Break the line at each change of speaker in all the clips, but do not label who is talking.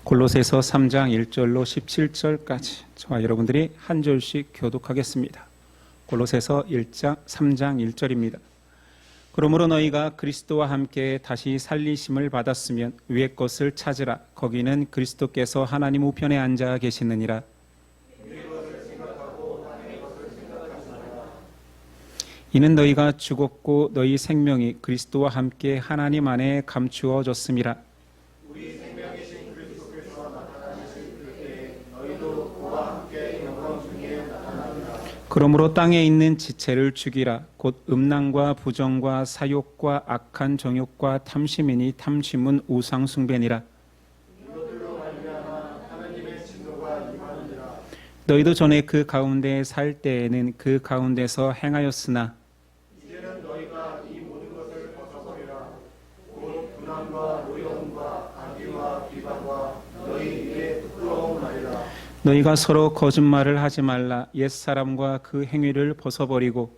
골로새서 3장 1절로 17절까지 저와 여러분들이 한 절씩 교독하겠습니다. 골로새서 3장 1절입니다. 그러므로 너희가 그리스도와 함께 다시 살리심을 받았으면 위의 것을 찾으라. 거기는 그리스도께서 하나님 우편에 앉아 계시느니라. 이는 너희가 죽었고 너희 생명이 그리스도와 함께 하나님 안에 감추어졌음이라. 그러므로 땅에 있는 지체를 죽이라. 곧 음란과 부정과 사욕과 악한 정욕과 탐심이니 탐심은 우상 숭배니라. 너희도 전에 그 가운데 살 때에는 그 가운데서 행하였으나
이제는 너희가 이 모든 것을 벗어버리라. 곧 분함과 노여움과 악의와 비방과 너희 입에 부끄러움 말이라.
너희가 서로 거짓말을 하지 말라. 옛사람과 그 행위를 벗어버리고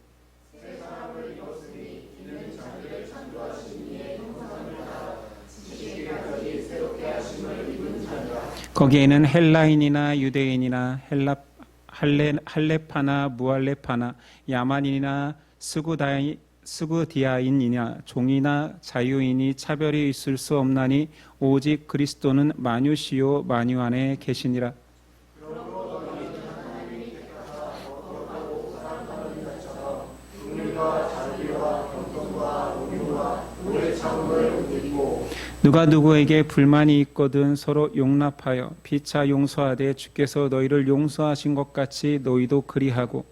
새 사람을 입었으니 이는 자기를 창조하신 이의 형상을 따라 지식에 가지 새롭게 하심을 입은 자니라.
거기에는 헬라인이나 유대인이나 할레파나 무할레파나 야만인이나 스구디아인이나 종이나 자유인이 차별이 있을 수 없나니 오직 그리스도는 만유시요 만유 안에 계시니라. 누가 누구에게 불만이 있거든 서로 용납하여 피차 용서하되 주께서 너희를 용서하신 것 같이 너희도 그리하고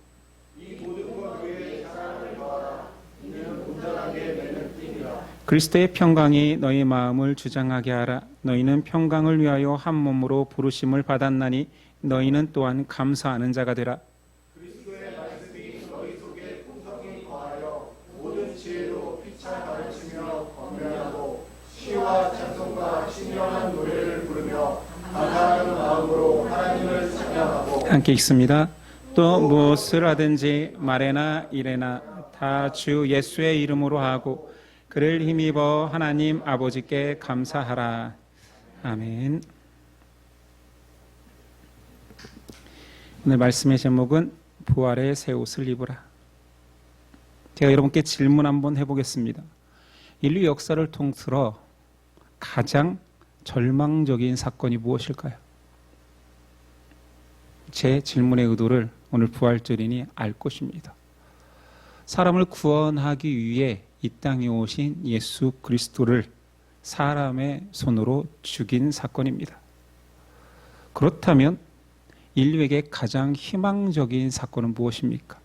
이 모든 것 외에 사랑을 더하라. 이는 온전하게 맺는 띠니라.
그리스도의 평강이 너희 마음을 주장하게 하라. 너희는 평강을 위하여 한 몸으로 부르심을 받았나니 너희는 또한 감사하는 자가 되라.
그리스도의 말씀이 너희 속에 풍성히 거하여 모든 지혜로 피차 가르치며 권면하고 시와 찬송과 신령한 노래를 부르며 감사하는 마음으로 하나님을 찬양하고.
함께 읽습니다. 또 무엇을 하든지 말에나 일에나 다 주 예수의 이름으로 하고 그를 힘입어 하나님 아버지께 감사하라. 아멘. 오늘 말씀의 제목은 부활의 새 옷을 입으라. 제가 여러분께 질문 한번 해보겠습니다. 인류 역사를 통틀어 가장 절망적인 사건이 무엇일까요? 제 질문의 의도를 오늘 부활절이니 알 것입니다. 사람을 구원하기 위해 이 땅에 오신 예수 그리스도를 사람의 손으로 죽인 사건입니다. 그렇다면 인류에게 가장 희망적인 사건은 무엇입니까?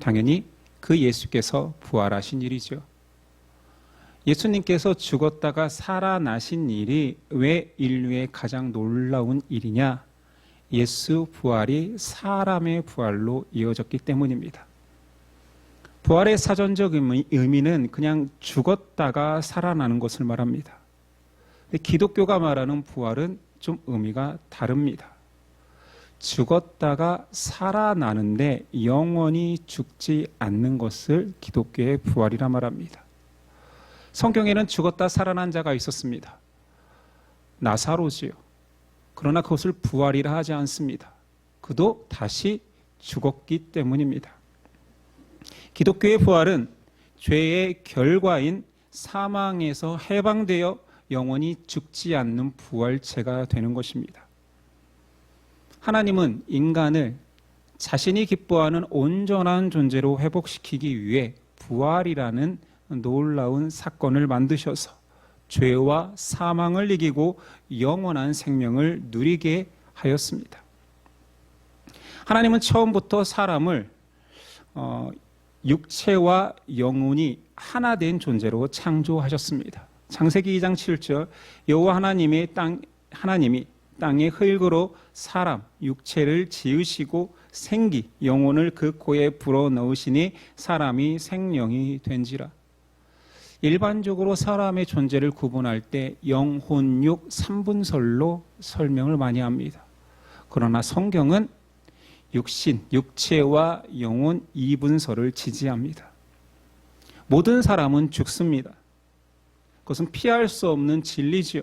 당연히 그 예수께서 부활하신 일이죠. 예수님께서 죽었다가 살아나신 일이 왜 인류의 가장 놀라운 일이냐? 예수 부활이 사람의 부활로 이어졌기 때문입니다. 부활의 사전적 의미는 그냥 죽었다가 살아나는 것을 말합니다. 기독교가 말하는 부활은 좀 의미가 다릅니다. 죽었다가 살아나는데 영원히 죽지 않는 것을 기독교의 부활이라 말합니다. 성경에는 죽었다 살아난 자가 있었습니다. 나사로지요. 그러나 그것을 부활이라 하지 않습니다. 그도 다시 죽었기 때문입니다. 기독교의 부활은 죄의 결과인 사망에서 해방되어 영원히 죽지 않는 부활체가 되는 것입니다. 하나님은 인간을 자신이 기뻐하는 온전한 존재로 회복시키기 위해 부활이라는 놀라운 사건을 만드셔서 죄와 사망을 이기고 영원한 생명을 누리게 하였습니다. 하나님은 처음부터 사람을 육체와 영혼이 하나 된 존재로 창조하셨습니다. 창세기 2장 7절 여호와 하나님이 땅의 흙으로 사람 육체를 지으시고 생기 영혼을 그 코에 불어넣으시니 사람이 생명이 된지라. 일반적으로 사람의 존재를 구분할 때 영혼육 3분설로 설명을 많이 합니다. 그러나 성경은 육신, 육체와 영혼 2분설을 지지합니다. 모든 사람은 죽습니다. 그것은 피할 수 없는 진리지요.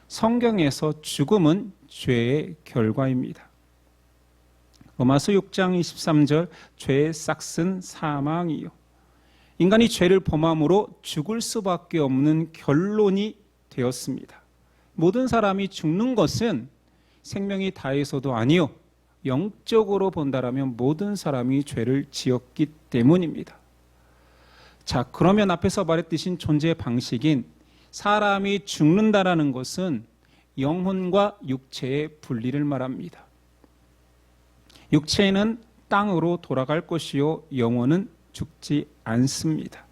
성경에서 죽음은 죄의 결과입니다. 로마서 6장 23절 죄의 싹은 사망이요. 인간이 죄를 범함으로 죽을 수밖에 없는 결론이 되었습니다. 모든 사람이 죽는 것은 생명이 다해서도 아니요. 영적으로 본다라면 모든 사람이 죄를 지었기 때문입니다. 자, 그러면 앞에서 말했듯이 존재 방식인 사람이 죽는다라는 것은 영혼과 육체의 분리를 말합니다. 육체는 땅으로 돌아갈 것이요 영혼은 죽지 않습니다.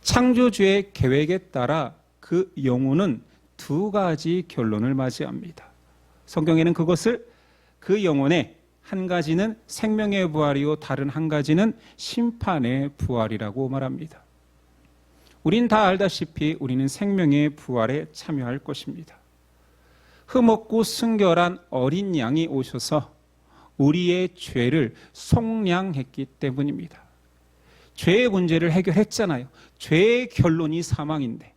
창조주의 계획에 따라 그 영혼은 두 가지 결론을 맞이합니다. 성경에는 그것을 그 영혼의 한 가지는 생명의 부활이요 다른 한 가지는 심판의 부활이라고 말합니다. 우린 다 알다시피 우리는 생명의 부활에 참여할 것입니다. 흠없고 순결한 어린 양이 오셔서 우리의 죄를 속량했기 때문입니다. 죄의 문제를 해결했잖아요. 죄의 결론이 사망인데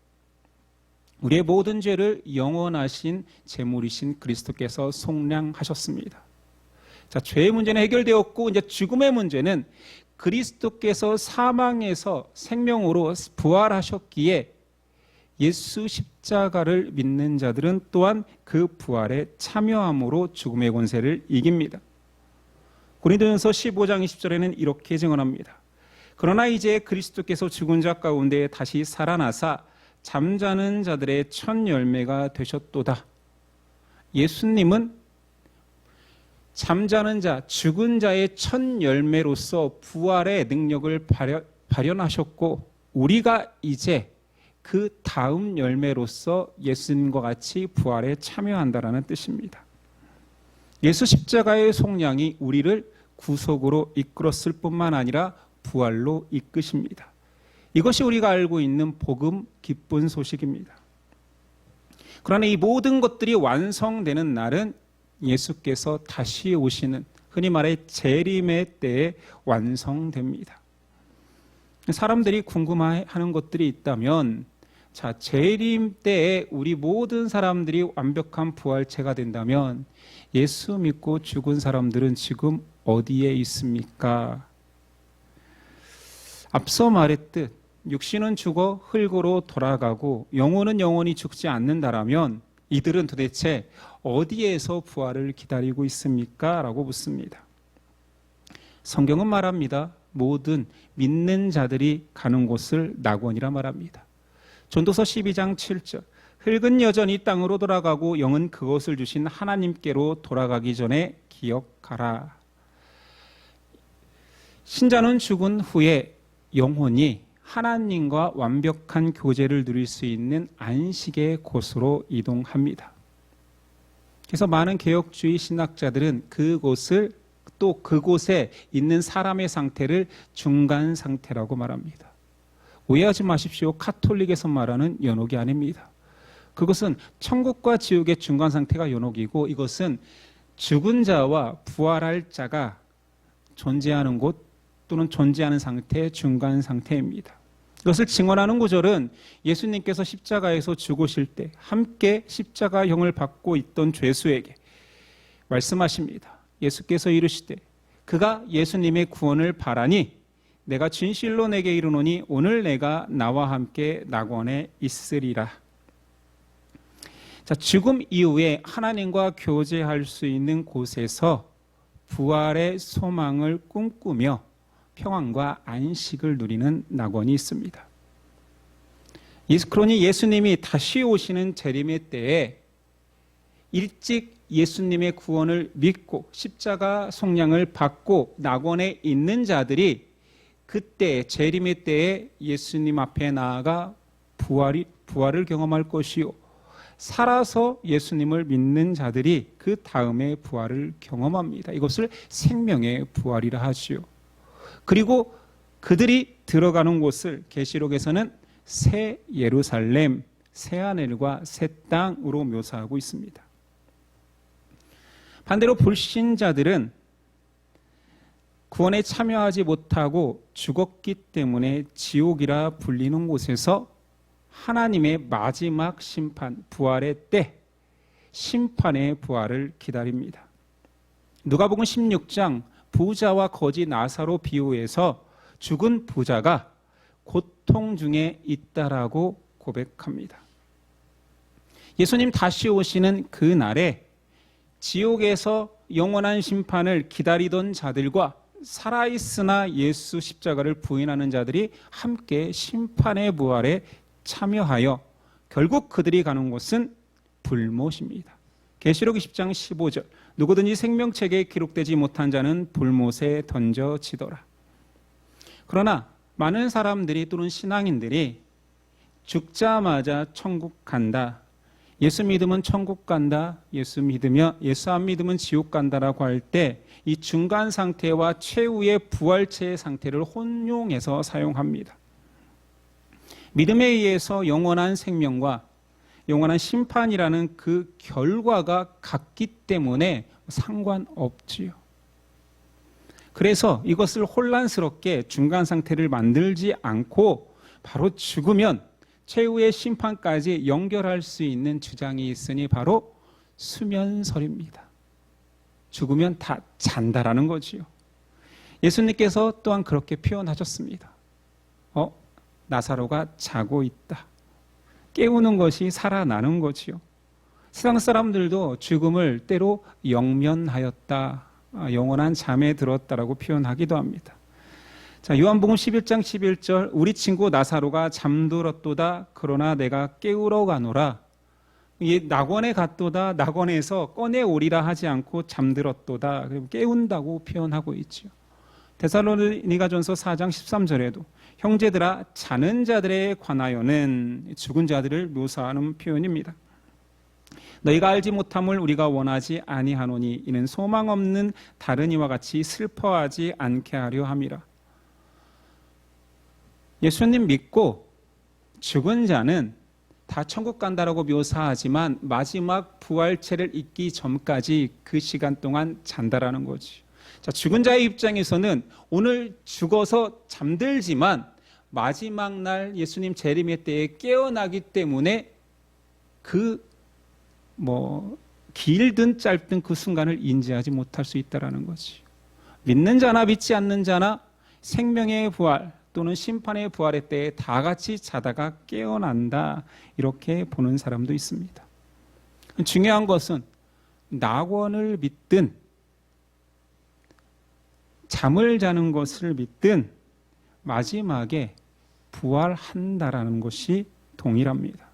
우리의 모든 죄를 영원하신 제물이신 그리스도께서 속량하셨습니다. 자, 죄의 문제는 해결되었고 이제 죽음의 문제는 그리스도께서 사망에서 생명으로 부활하셨기에 예수 십자가를 믿는 자들은 또한 그 부활에 참여함으로 죽음의 권세를 이깁니다. 고린도전서 15장 20절에는 이렇게 증언합니다. 그러나 이제 그리스도께서 죽은 자 가운데 다시 살아나사 잠자는 자들의 첫 열매가 되셨도다. 예수님은 잠자는 자, 죽은 자의 첫 열매로서 부활의 능력을 발현하셨고 우리가 이제 그 다음 열매로서 예수님과 같이 부활에 참여한다라는 뜻입니다. 예수 십자가의 속량이 우리를 구속으로 이끌었을 뿐만 아니라 부활로 이끄십니다. 이것이 우리가 알고 있는 복음 기쁜 소식입니다. 그러나 이 모든 것들이 완성되는 날은 예수께서 다시 오시는 흔히 말해 재림의 때에 완성됩니다. 사람들이 궁금해하는 것들이 있다면 자, 재림 때에 우리 모든 사람들이 완벽한 부활체가 된다면 예수 믿고 죽은 사람들은 지금 어디에 있습니까? 앞서 말했듯 육신은 죽어 흙으로 돌아가고 영혼은 영원히 죽지 않는다라면 이들은 도대체 어디에서 부활을 기다리고 있습니까? 라고 묻습니다. 성경은 말합니다. 모든 믿는 자들이 가는 곳을 낙원이라 말합니다. 전도서 12장 7절 흙은 여전히 땅으로 돌아가고 영은 그것을 주신 하나님께로 돌아가기 전에 기억하라. 신자는 죽은 후에 영혼이 하나님과 완벽한 교제를 누릴 수 있는 안식의 곳으로 이동합니다. 그래서 많은 개혁주의 신학자들은 그곳을 또 그곳에 있는 사람의 상태를 중간 상태라고 말합니다. 오해하지 마십시오. 카톨릭에서 말하는 연옥이 아닙니다. 그것은 천국과 지옥의 중간 상태가 연옥이고 이것은 죽은 자와 부활할 자가 존재하는 곳 또는 존재하는 상태의 중간 상태입니다. 이것을 증언하는 구절은 예수님께서 십자가에서 죽으실 때 함께 십자가형을 받고 있던 죄수에게 말씀하십니다. 예수께서 이르시되 그가 예수님의 구원을 바라니 내가 진실로 내게 이르노니 오늘 내가 나와 함께 낙원에 있으리라. 자, 죽음 이후에 하나님과 교제할 수 있는 곳에서 부활의 소망을 꿈꾸며 평안과 안식을 누리는 낙원이 있습니다. 그러니 예수님이 다시 오시는 재림의 때에 일찍 예수님의 구원을 믿고 십자가 속량을 받고 낙원에 있는 자들이 그때 재림의 때에 예수님 앞에 나아가 부활을 경험할 것이요 살아서 예수님을 믿는 자들이 그 다음에 부활을 경험합니다. 이것을 생명의 부활이라 하지요. 그리고 그들이 들어가는 곳을 계시록에서는 새 예루살렘, 새 하늘과 새 땅으로 묘사하고 있습니다. 반대로 불신자들은 구원에 참여하지 못하고 죽었기 때문에 지옥이라 불리는 곳에서 하나님의 마지막 심판, 부활의 때, 심판의 부활을 기다립니다. 누가복음 16장 부자와 거지 나사로 비유에서 죽은 부자가 고통 중에 있다라고 고백합니다. 예수님 다시 오시는 그 날에 지옥에서 영원한 심판을 기다리던 자들과 살아있으나 예수 십자가를 부인하는 자들이 함께 심판의 부활에 참여하여 결국 그들이 가는 곳은 불못입니다. 계시록 20장 15절 누구든지 생명책에 기록되지 못한 자는 불못에 던져지더라. 그러나 많은 사람들이 또는 신앙인들이 죽자마자 천국 간다, 예수 믿으면 천국 간다, 예수 안 믿으면 지옥 간다라고 할 때 이 중간 상태와 최후의 부활체의 상태를 혼용해서 사용합니다. 믿음에 의해서 영원한 생명과 영원한 심판이라는 그 결과가 같기 때문에 상관없지요. 그래서 이것을 혼란스럽게 중간 상태를 만들지 않고 바로 죽으면 최후의 심판까지 연결할 수 있는 주장이 있으니 바로 수면설입니다. 죽으면 다 잔다라는 거지요. 예수님께서 또한 그렇게 표현하셨습니다. 나사로가 자고 있다. 깨우는 것이 살아나는 거지요. 세상 사람들도 죽음을 때로 영면하였다, 영원한 잠에 들었다라고 표현하기도 합니다. 자, 요한복음 11장 11절 우리 친구 나사로가 잠들었도다 그러나 내가 깨우러 가노라. 낙원에 갔도다, 낙원에서 꺼내오리라 하지 않고 잠들었도다, 그리고 깨운다고 표현하고 있죠. 데살로니가전서 4장 13절에도 형제들아 자는 자들에 관하여는 죽은 자들을 묘사하는 표현입니다. 너희가 알지 못함을 우리가 원하지 아니하노니 이는 소망 없는 다른 이와 같이 슬퍼하지 않게 하려 함이라. 예수님 믿고 죽은 자는 다 천국 간다라고 묘사하지만 마지막 부활체를 잊기 전까지 그 시간 동안 잔다라는 거지. 자, 죽은 자의 입장에서는 오늘 죽어서 잠들지만 마지막 날 예수님 재림의 때에 깨어나기 때문에 길든 짧든 그 순간을 인지하지 못할 수 있다라는 거지. 믿는 자나 믿지 않는 자나 생명의 부활 또는 심판의 부활의 때에 다 같이 자다가 깨어난다, 이렇게 보는 사람도 있습니다. 중요한 것은 낙원을 믿든 잠을 자는 것을 믿든 마지막에 부활한다라는 것이 동일합니다.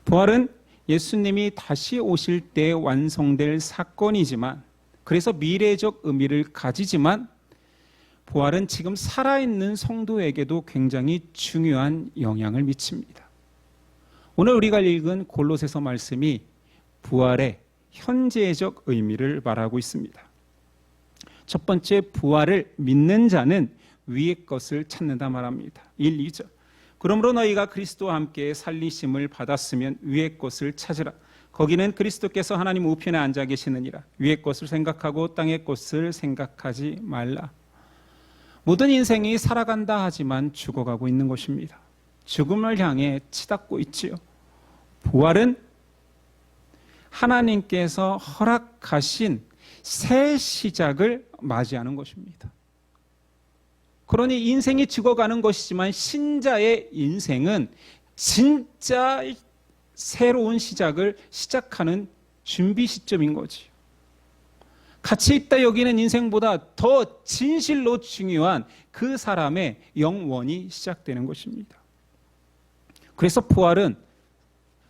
부활은 예수님이 다시 오실 때 완성될 사건이지만, 그래서 미래적 의미를 가지지만 부활은 지금 살아있는 성도에게도 굉장히 중요한 영향을 미칩니다. 오늘 우리가 읽은 골로새서 말씀이 부활의 현재적 의미를 말하고 있습니다. 첫 번째, 부활을 믿는 자는 위의 것을 찾는다 말합니다. 1, 2절. 그러므로 너희가 그리스도와 함께 살리심을 받았으면 위의 것을 찾으라. 거기는 그리스도께서 하나님 우편에 앉아 계시느니라. 위의 것을 생각하고 땅의 것을 생각하지 말라. 모든 인생이 살아간다 하지만 죽어가고 있는 것입니다. 죽음을 향해 치닫고 있지요. 부활은 하나님께서 허락하신 새 시작을 맞이하는 것입니다. 그러니 인생이 죽어가는 것이지만 신자의 인생은 진짜 새로운 시작을 시작하는 준비 시점인 거지. 가치 있다 여기는 인생보다 더 진실로 중요한 그 사람의 영원이 시작되는 것입니다. 그래서 부활은,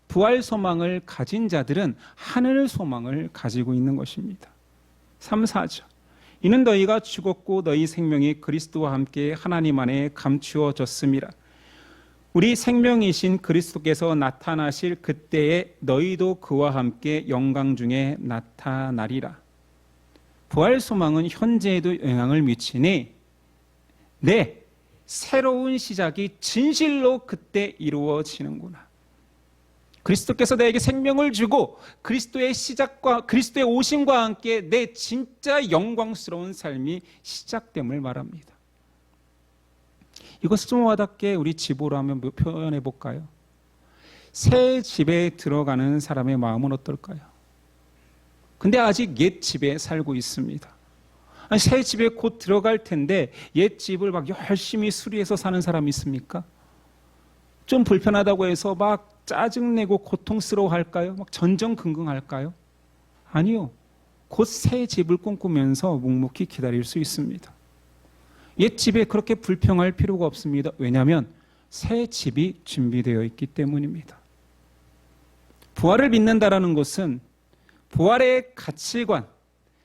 부활 소망을 가진 자들은 하늘 소망을 가지고 있는 것입니다. 3, 4절. 이는 너희가 죽었고 너희 생명이 그리스도와 함께 하나님 안에 감추어졌음이라. 우리 생명이신 그리스도께서 나타나실 그때에 너희도 그와 함께 영광 중에 나타나리라. 부활 소망은 현재에도 영향을 미치니 새로운 시작이 진실로 그때 이루어지는구나. 그리스도께서 나에게 생명을 주고 그리스도의 시작과 그리스도의 오심과 함께 내 진짜 영광스러운 삶이 시작됨을 말합니다. 이것을 좀 와닿게 우리 집으로 한번 표현해 볼까요? 새 집에 들어가는 사람의 마음은 어떨까요? 근데 아직 옛 집에 살고 있습니다. 아니, 새 집에 곧 들어갈 텐데 옛 집을 막 열심히 수리해서 사는 사람이 있습니까? 좀 불편하다고 해서 막 짜증내고 고통스러워 할까요? 막 전전긍긍할까요? 아니요. 곧 새 집을 꿈꾸면서 묵묵히 기다릴 수 있습니다. 옛 집에 그렇게 불평할 필요가 없습니다. 왜냐하면 새 집이 준비되어 있기 때문입니다. 부활을 믿는다라는 것은 부활의 가치관,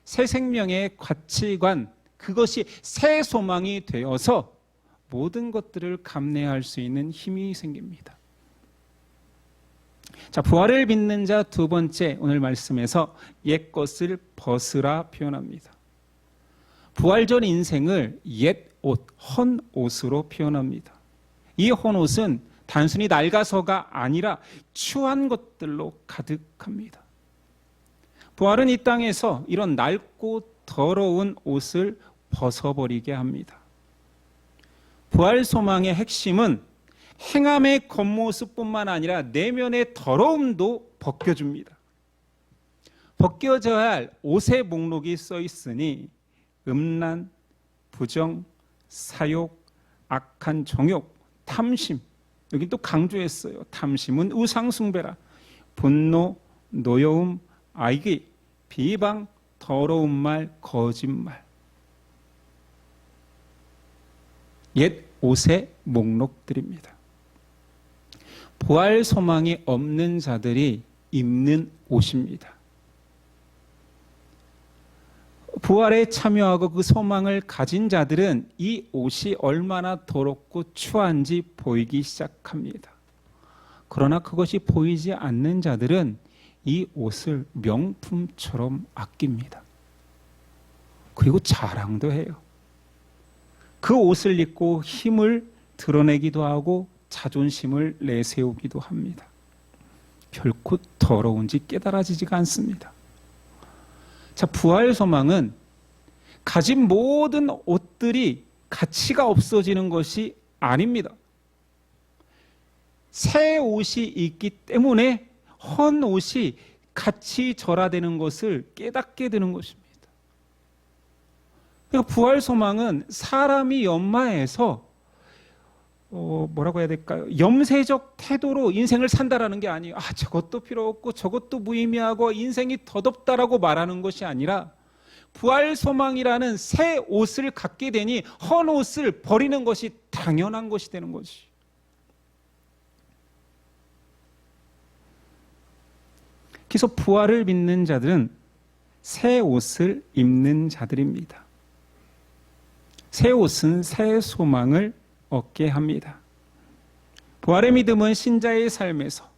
새 생명의 가치관, 그것이 새 소망이 되어서 모든 것들을 감내할 수 있는 힘이 생깁니다. 자, 부활을 믿는 자 두 번째, 오늘 말씀에서 옛 것을 벗으라 표현합니다. 부활 전 인생을 옛 옷, 헌 옷으로 표현합니다. 이 헌 옷은 단순히 낡아서가 아니라 추한 것들로 가득합니다. 부활은 이 땅에서 이런 낡고 더러운 옷을 벗어버리게 합니다. 부활 소망의 핵심은 행함의 겉모습뿐만 아니라 내면의 더러움도 벗겨줍니다. 벗겨져야 할 옷의 목록이 써 있으니 음란, 부정, 사욕, 악한 정욕, 탐심, 여기 또 강조했어요. 탐심은 우상숭배라. 분노, 노여움, 악의, 비방, 더러운 말, 거짓말. 옛 옷의 목록들입니다. 부활 소망이 없는 자들이 입는 옷입니다. 부활에 참여하고 그 소망을 가진 자들은 이 옷이 얼마나 더럽고 추한지 보이기 시작합니다. 그러나 그것이 보이지 않는 자들은 이 옷을 명품처럼 아낍니다. 그리고 자랑도 해요. 그 옷을 입고 힘을 드러내기도 하고 자존심을 내세우기도 합니다. 결코 더러운지 깨달아지지가 않습니다. 자, 부활 소망은 가진 모든 옷들이 가치가 없어지는 것이 아닙니다. 새 옷이 있기 때문에 헌 옷이 가치 절하되는 것을 깨닫게 되는 것입니다. 그러니까 부활 소망은 사람이 연마해서 뭐라고 해야 될까요? 염세적 태도로 인생을 산다라는 게 아니에요. 아, 저것도 필요 없고 저것도 무의미하고 인생이 덧없다라고 말하는 것이 아니라 부활 소망이라는 새 옷을 갖게 되니 헌 옷을 버리는 것이 당연한 것이 되는 것이. 그래서 부활을 믿는 자들은 새 옷을 입는 자들입니다. 새 옷은 새 소망을 얻게 합니다. 부활의 믿음은 신자의 삶에서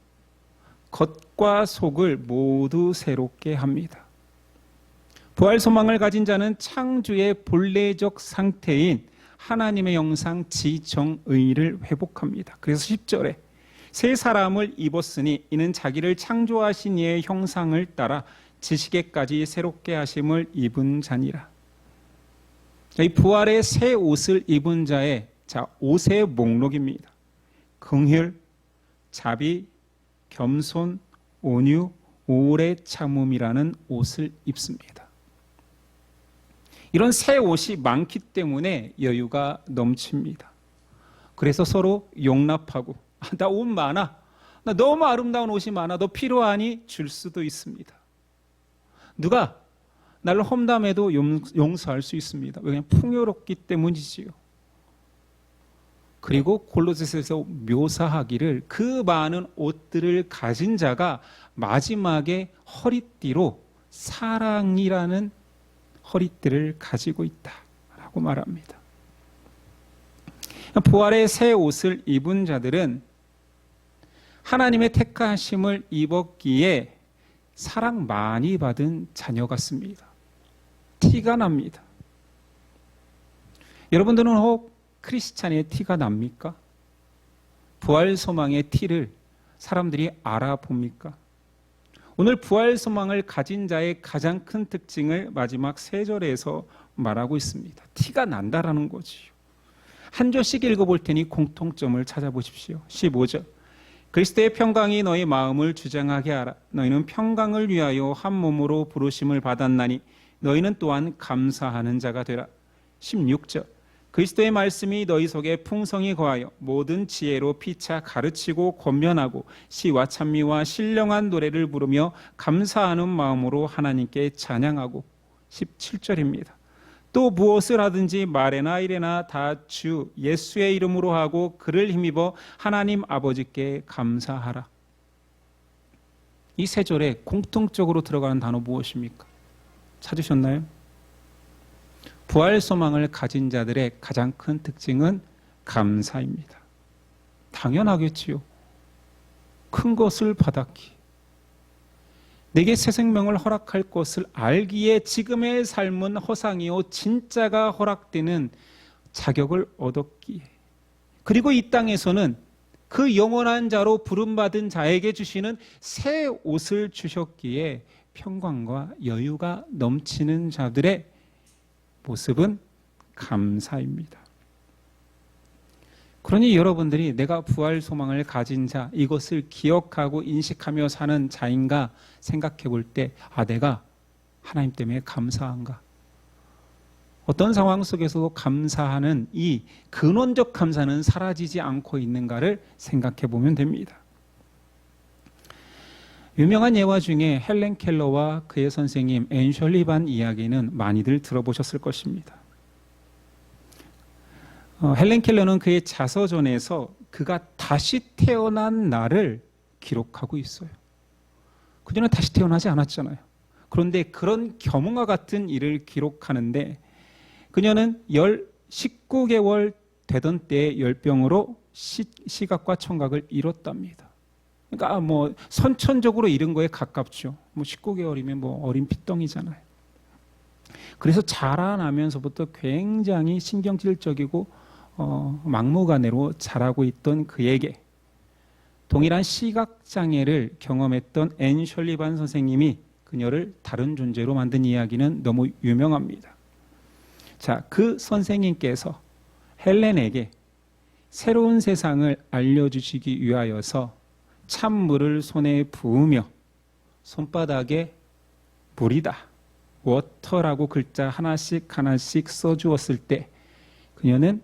겉과 속을 모두 새롭게 합니다. 부활 소망을 가진 자는 창조의 본래적 상태인 하나님의 형상 지정의를 회복합니다. 그래서 10절에 새 사람을 입었으니 이는 자기를 창조하신 이의 형상을 따라 지식에까지 새롭게 하심을 입은 자니라. 이 부활의 새 옷을 입은 자의 옷의 목록입니다. 긍휼, 자비, 겸손, 온유, 오래 참음이라는 옷을 입습니다. 이런 새 옷이 많기 때문에 여유가 넘칩니다. 그래서 서로 용납하고 나 옷 많아. 나 너무 아름다운 옷이 많아. 너 필요하니? 줄 수도 있습니다. 누가 나를 험담해도 용서할 수 있습니다. 왜냐하면 풍요롭기 때문이지요. 그리고 골로새서에서 묘사하기를 그 많은 옷들을 가진 자가 마지막에 허리띠로 사랑이라는 허리띠를 가지고 있다라고 말합니다. 부활의 새 옷을 입은 자들은 하나님의 택하심을 입었기에 사랑 많이 받은 자녀 같습니다. 티가 납니다. 여러분들은 혹 크리스찬의 티가 납니까? 부활 소망의 티를 사람들이 알아봅니까? 오늘 부활 소망을 가진 자의 가장 큰 특징을 마지막 3절에서 말하고 있습니다. 티가 난다라는 거지요. 한 절씩 읽어볼 테니 공통점을 찾아보십시오. 15절. 그리스도의 평강이 너희 마음을 주장하게 하라. 너희는 평강을 위하여 한 몸으로 부르심을 받았나니 너희는 또한 감사하는 자가 되라. 16절. 그리스도의 말씀이 너희 속에 풍성히 거하여 모든 지혜로 피차 가르치고 권면하고 시와 찬미와 신령한 노래를 부르며 감사하는 마음으로 하나님께 찬양하고. 17절입니다. 또 무엇을 하든지 말에나 일에나 다 주 예수의 이름으로 하고 그를 힘입어 하나님 아버지께 감사하라. 이 세 절에 공통적으로 들어가는 단어 무엇입니까? 찾으셨나요? 부활 소망을 가진 자들의 가장 큰 특징은 감사입니다. 당연하겠지요. 큰 것을 받았기, 내게 새 생명을 허락할 것을 알기에 지금의 삶은 허상이요 진짜가 허락되는 자격을 얻었기에, 그리고 이 땅에서는 그 영원한 자로 부름받은 자에게 주시는 새 옷을 주셨기에 평강과 여유가 넘치는 자들의 모습은 감사입니다. 그러니 여러분들이 내가 부활 소망을 가진 자, 이것을 기억하고 인식하며 사는 자인가 생각해 볼 때, 내가 하나님 때문에 감사한가? 어떤 상황 속에서도 감사하는 이 근원적 감사는 사라지지 않고 있는가를 생각해 보면 됩니다. 유명한 예화 중에 헬렌 켈러와 그의 선생님 앤 셜리반 이야기는 많이들 들어보셨을 것입니다. 헬렌 켈러는 그의 자서전에서 그가 다시 태어난 날을 기록하고 있어요. 그녀는 다시 태어나지 않았잖아요. 그런데 그런 겸응과 같은 일을 기록하는데, 그녀는 19개월 되던 때에 열병으로 시각과 청각을 잃었답니다. 그러니까 선천적으로 잃은 거에 가깝죠. 19개월이면 어린 피덩이잖아요. 그래서 자라나면서부터 굉장히 신경질적이고 막무가내로 자라고 있던 그에게 동일한 시각장애를 경험했던 앤 셜리반 선생님이 그녀를 다른 존재로 만든 이야기는 너무 유명합니다. 자, 그 선생님께서 헬렌에게 새로운 세상을 알려주시기 위하여서 찬물을 손에 부으며 손바닥에 물이다, 워터라고 글자 하나씩 하나씩 써주었을 때 그녀는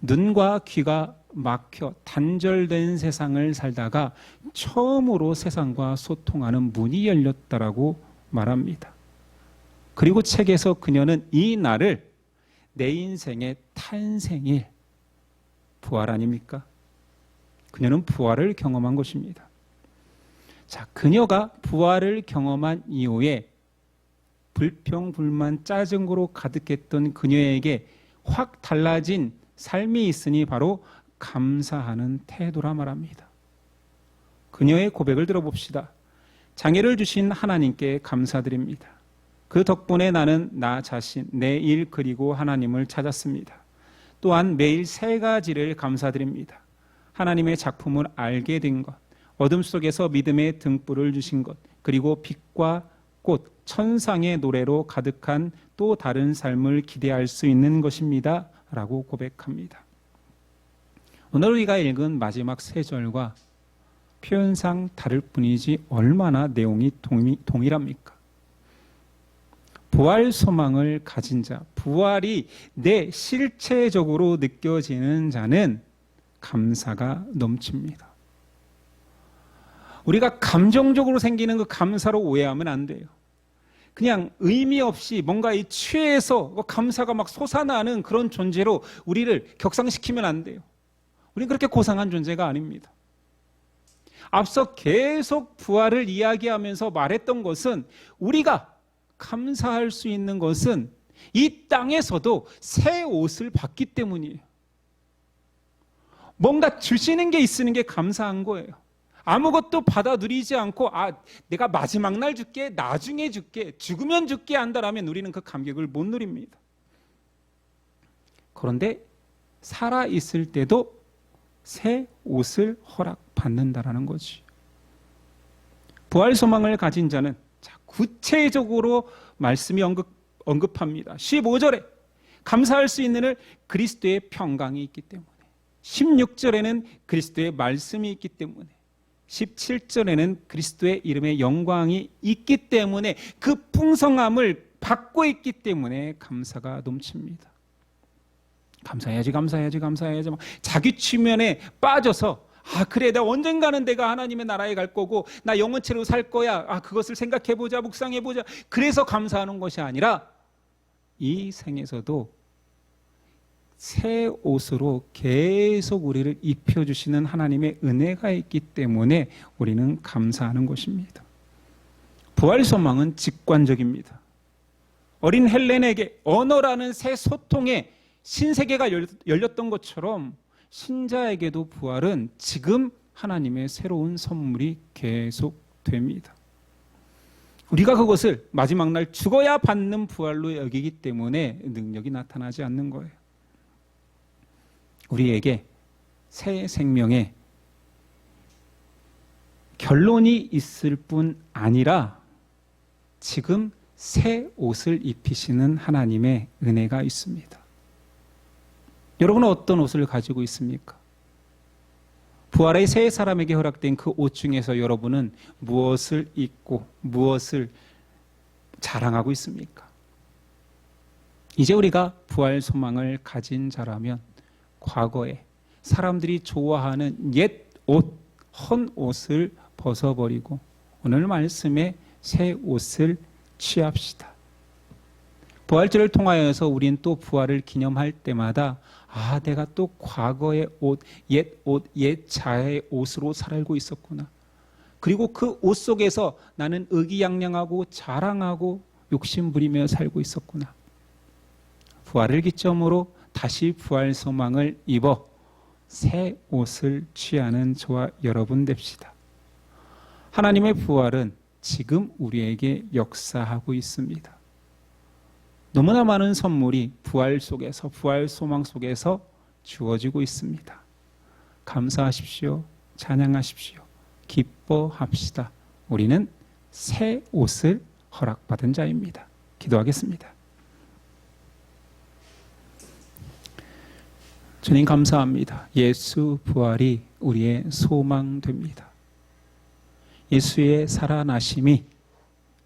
눈과 귀가 막혀 단절된 세상을 살다가 처음으로 세상과 소통하는 문이 열렸다라고 말합니다. 그리고 책에서 그녀는 이 날을 내 인생의 탄생일, 부활 아닙니까? 그녀는 부활을 경험한 것입니다. 자, 그녀가 부활을 경험한 이후에 불평, 불만, 짜증으로 가득했던 그녀에게 확 달라진 삶이 있으니 바로 감사하는 태도라 말합니다. 그녀의 고백을 들어봅시다. 장애를 주신 하나님께 감사드립니다. 그 덕분에 나는 나 자신, 내 일 그리고 하나님을 찾았습니다. 또한 매일 세 가지를 감사드립니다. 하나님의 작품을 알게 된 것, 어둠 속에서 믿음의 등불을 주신 것, 그리고 빛과 꽃, 천상의 노래로 가득한 또 다른 삶을 기대할 수 있는 것입니다. 라고 고백합니다. 오늘 우리가 읽은 마지막 세 절과 표현상 다를 뿐이지 얼마나 내용이 동일합니까? 부활 소망을 가진 자, 부활이 내 실체적으로 느껴지는 자는 감사가 넘칩니다. 우리가 감정적으로 생기는 그 감사로 오해하면 안 돼요. 그냥 의미 없이 뭔가 이 취해서 감사가 막 솟아나는 그런 존재로 우리를 격상시키면 안 돼요. 우리는 그렇게 고상한 존재가 아닙니다. 앞서 계속 부활을 이야기하면서 말했던 것은, 우리가 감사할 수 있는 것은 이 땅에서도 새 옷을 받기 때문이에요. 뭔가 주시는 게 있으는 게 감사한 거예요. 아무것도 받아 누리지 않고 내가 마지막 날 줄게, 나중에 줄게, 죽으면 줄게 한다라면 우리는 그 감격을 못 누립니다. 그런데 살아있을 때도 새 옷을 허락받는다라는 거지. 부활 소망을 가진 자는 구체적으로 말씀이 언급합니다. 15절에 감사할 수 있는 일, 그리스도의 평강이 있기 때문에. 16절에는 그리스도의 말씀이 있기 때문에, 17절에는 그리스도의 이름의 영광이 있기 때문에, 그 풍성함을 받고 있기 때문에 감사가 넘칩니다. 감사해야지 막 자기 취면에 빠져서, 그래, 나 언젠가는 내가 하나님의 나라에 갈 거고 나 영원체로 살 거야, 그것을 생각해보자, 묵상해보자, 그래서 감사하는 것이 아니라 이 생에서도 새 옷으로 계속 우리를 입혀주시는 하나님의 은혜가 있기 때문에 우리는 감사하는 것입니다. 부활 소망은 직관적입니다. 어린 헬렌에게 언어라는 새 소통의 신세계가 열렸던 것처럼 신자에게도 부활은 지금 하나님의 새로운 선물이 계속됩니다. 우리가 그것을 마지막 날 죽어야 받는 부활로 여기기 때문에 능력이 나타나지 않는 거예요. 우리에게 새 생명의 결론이 있을 뿐 아니라 지금 새 옷을 입히시는 하나님의 은혜가 있습니다. 여러분은 어떤 옷을 가지고 있습니까? 부활의 새 사람에게 허락된 그 옷 중에서 여러분은 무엇을 입고 무엇을 자랑하고 있습니까? 이제 우리가 부활 소망을 가진 자라면 과거에 사람들이 좋아하는 옛 옷, 헌 옷을 벗어버리고 오늘 말씀에 새 옷을 취합시다. 부활절을 통하여서 우린 또 부활을 기념할 때마다 내가 또 과거의 옷, 옛 자의 옷으로 살고 있었구나. 그리고 그 옷 속에서 나는 의기양양하고 자랑하고 욕심부리며 살고 있었구나. 부활을 기점으로 다시 부활 소망을 입어 새 옷을 취하는 저와 여러분 됩시다. 하나님의 부활은 지금 우리에게 역사하고 있습니다. 너무나 많은 선물이 부활 속에서, 부활 소망 속에서 주어지고 있습니다. 감사하십시오. 찬양하십시오. 기뻐합시다. 우리는 새 옷을 허락받은 자입니다. 기도하겠습니다. 주님 감사합니다. 예수 부활이 우리의 소망됩니다. 예수의 살아나심이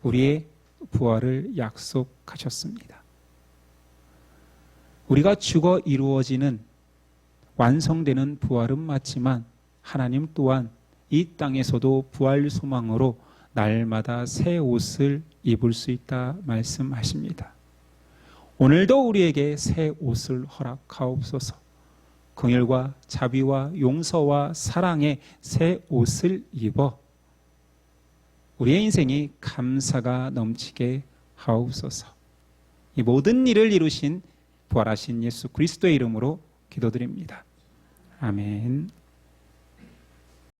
우리의 부활을 약속하셨습니다. 우리가 죽어 이루어지는 완성되는 부활은 맞지만 하나님 또한 이 땅에서도 부활 소망으로 날마다 새 옷을 입을 수 있다 말씀하십니다. 오늘도 우리에게 새 옷을 허락하옵소서. 긍휼과 자비와 용서와 사랑의 새 옷을 입어 우리의 인생이 감사가 넘치게 하옵소서. 이 모든 일을 이루신 부활하신 예수 그리스도의 이름으로 기도드립니다. 아멘.